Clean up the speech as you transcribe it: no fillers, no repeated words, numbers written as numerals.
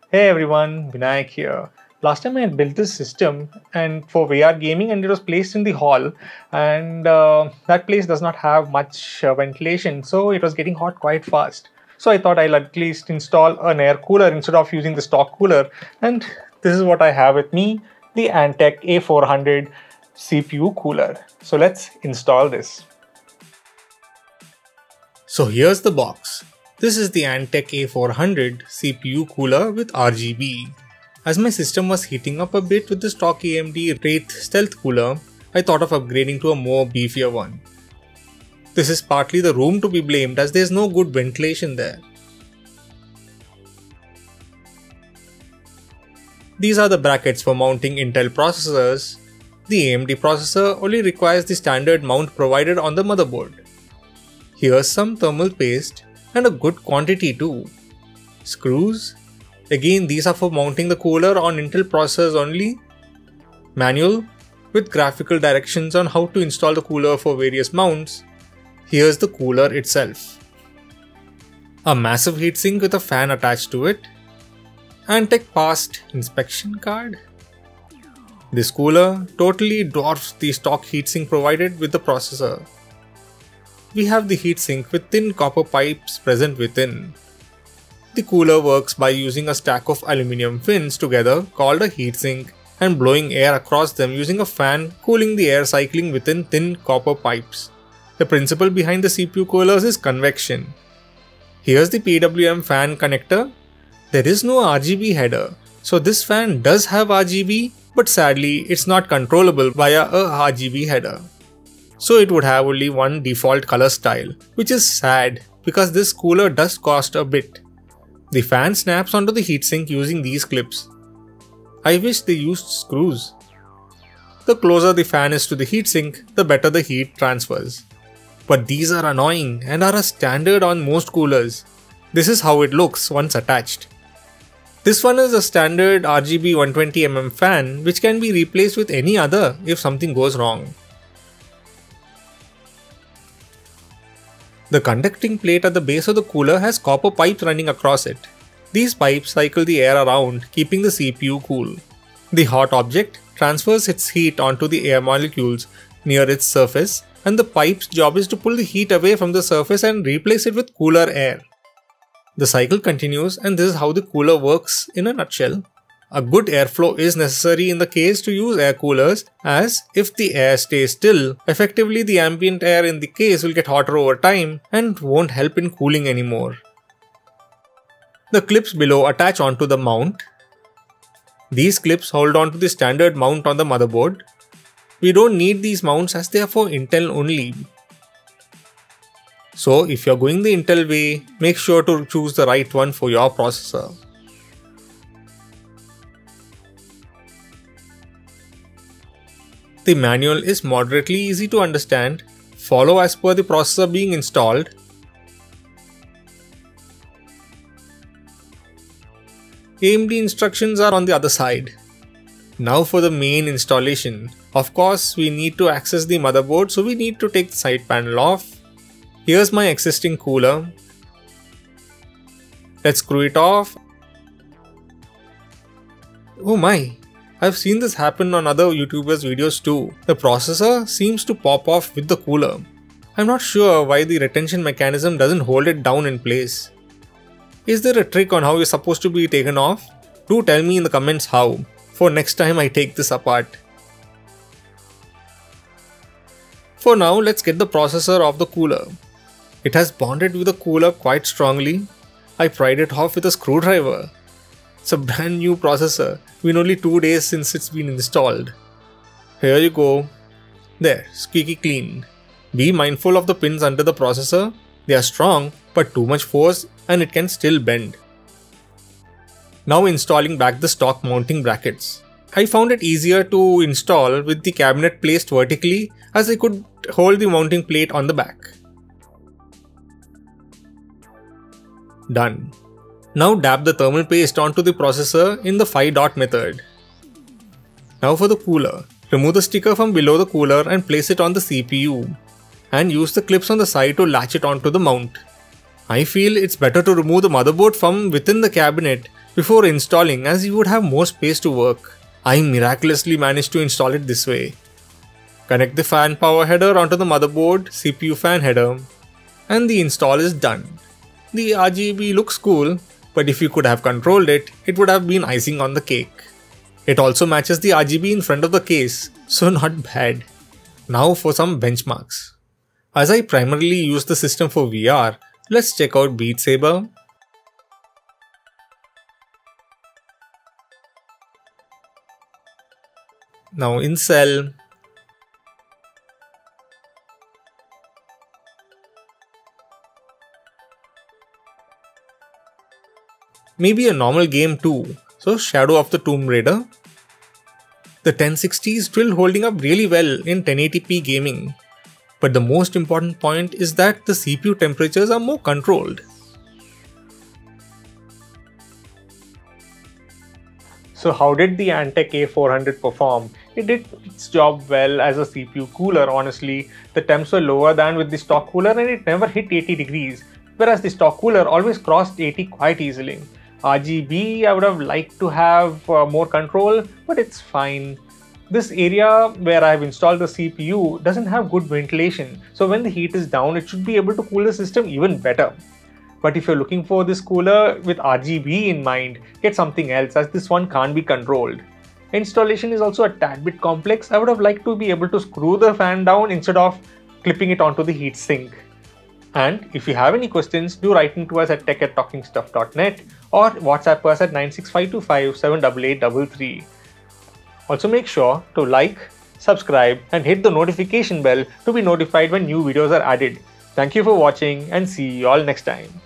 Hey everyone, Vinayak here. Last time I had built this system and for VR gaming and it was placed in the hall and that place does not have much ventilation, so it was getting hot quite fast. So I thought I'll at least install an air cooler instead of using the stock cooler, and this is what I have with me, the Antec A400 CPU cooler. So let's install this. So here's the box. This is the Antec A400 CPU cooler with RGB. As my system was heating up a bit with the stock AMD Wraith Stealth cooler, I thought of upgrading to a more beefier one. This is partly the room to be blamed as there is no good ventilation there. These are the brackets for mounting Intel processors. The AMD processor only requires the standard mount provided on the motherboard. Here's some thermal paste and a good quantity too. Screws. Again, these are for mounting the cooler on Intel processors only. Manual with graphical directions on how to install the cooler for various mounts. Here's the cooler itself. A massive heatsink with a fan attached to it. Antec Past inspection card. This cooler totally dwarfs the stock heatsink provided with the processor. We have the heatsink with thin copper pipes present within. The cooler works by using a stack of aluminium fins together called a heatsink and blowing air across them using a fan cooling the air cycling within thin copper pipes. The principle behind the CPU coolers is convection. Here's the PWM fan connector. There is no RGB header, so this fan does have RGB, but sadly it's not controllable via a RGB header. So it would have only one default color style, which is sad because this cooler does cost a bit. The fan snaps onto the heatsink using these clips. I wish they used screws. The closer the fan is to the heatsink, the better the heat transfers. But these are annoying and are a standard on most coolers. This is how it looks once attached. This one is a standard RGB 120mm fan which can be replaced with any other if something goes wrong. The conducting plate at the base of the cooler has copper pipes running across it. These pipes cycle the air around, keeping the CPU cool. The hot object transfers its heat onto the air molecules near its surface, and the pipe's job is to pull the heat away from the surface and replace it with cooler air. The cycle continues, and this is how the cooler works in a nutshell. A good airflow is necessary in the case to use air coolers, as if the air stays still, effectively the ambient air in the case will get hotter over time and won't help in cooling anymore. The clips below attach onto the mount. These clips hold on to the standard mount on the motherboard. We don't need these mounts as they are for Intel only. So if you're going the Intel way, make sure to choose the right one for your processor. The manual is moderately easy to understand. Follow as per the processor being installed. AMD instructions are on the other side. Now for the main installation. Of course, we need to access the motherboard, so we need to take the side panel off. Here's my existing cooler. Let's screw it off. Oh my! I've seen this happen on other YouTubers' videos too. The processor seems to pop off with the cooler. I'm not sure why the retention mechanism doesn't hold it down in place. Is there a trick on how it's supposed to be taken off? Do tell me in the comments how, for next time I take this apart. For now, let's get the processor off the cooler. It has bonded with the cooler quite strongly. I pried it off with a screwdriver. It's a brand new processor, been only 2 days since it's been installed. Here you go. There, squeaky clean. Be mindful of the pins under the processor. They are strong, but too much force and it can still bend. Now installing back the stock mounting brackets. I found it easier to install with the cabinet placed vertically, as I could hold the mounting plate on the back. Done. Now dab the thermal paste onto the processor in the 5-dot method. Now for the cooler. Remove the sticker from below the cooler and place it on the CPU. And use the clips on the side to latch it onto the mount. I feel it's better to remove the motherboard from within the cabinet before installing, as you would have more space to work. I miraculously managed to install it this way. Connect the fan power header onto the motherboard CPU fan header, and the install is done. The RGB looks cool, but if you could have controlled it, it would have been icing on the cake. It also matches the RGB in front of the case, so not bad. Now for some benchmarks. As I primarily use the system for VR, let's check out Beat Saber. Now in Cell. Maybe a normal game too, so Shadow of the Tomb Raider. The 1060 is still holding up really well in 1080p gaming. But the most important point is that the CPU temperatures are more controlled. So how did the Antec A400 perform? It did its job well as a CPU cooler, honestly. The temps were lower than with the stock cooler and it never hit 80 degrees, whereas the stock cooler always crossed 80 quite easily. RGB, I would have liked to have more control, but it's fine. This area where I have installed the CPU doesn't have good ventilation, so when the heat is down, it should be able to cool the system even better. But if you're looking for this cooler with RGB in mind, get something else, as this one can't be controlled. Installation is also a tad bit complex. I would have liked to be able to screw the fan down instead of clipping it onto the heatsink. And if you have any questions, do write into us at tech@talkingstuff.net or WhatsApp us at 96525788833. Also make sure to like, subscribe and hit the notification bell to be notified when new videos are added. Thank you for watching and see you all next time.